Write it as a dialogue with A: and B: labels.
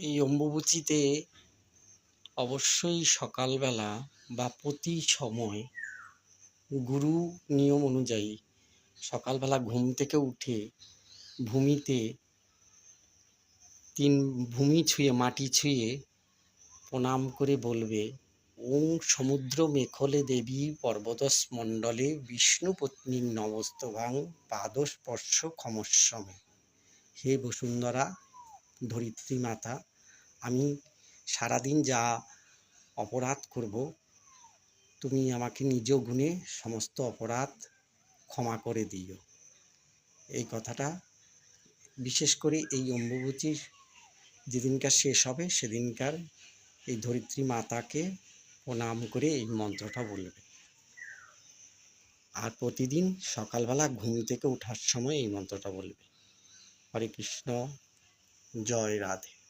A: এই অম্বুবাচীতে অবশ্যই সকালবেলা বা প্রতি সময় গুরু নিয়ম অনুযায়ী সকালবেলা ঘুম থেকে উঠে ভূমিতে ভূমি ছুঁয়ে মাটি ছুঁয়ে প্রণাম করে বলবে, ওং সমুদ্র মেখলে দেবী পর্বতমণ্ডলে বিষ্ণু পত্নী নমস্তভাং পাদস্পর্শ ক্ষমস্বমে। হে বসুন্ধরা ধরিত্রী মাতা, আমি সারাদিন যা অপরাধ করব তুমি আমাকে নিজ গুণে সমস্ত অপরাধ ক্ষমা করে দিও। এই কথাটা বিশেষ করে এই অম্বুবাচীর যেদিনকার শেষ হবে সেদিনকার এই ধরিত্রী মাতাকে প্রণাম করে এই মন্ত্রটা বলবে। আর প্রতিদিন সকালবেলা ঘুম থেকে ওঠার সময় এই মন্ত্রটা বলবে। হরে কৃষ্ণ, জয় রাধে।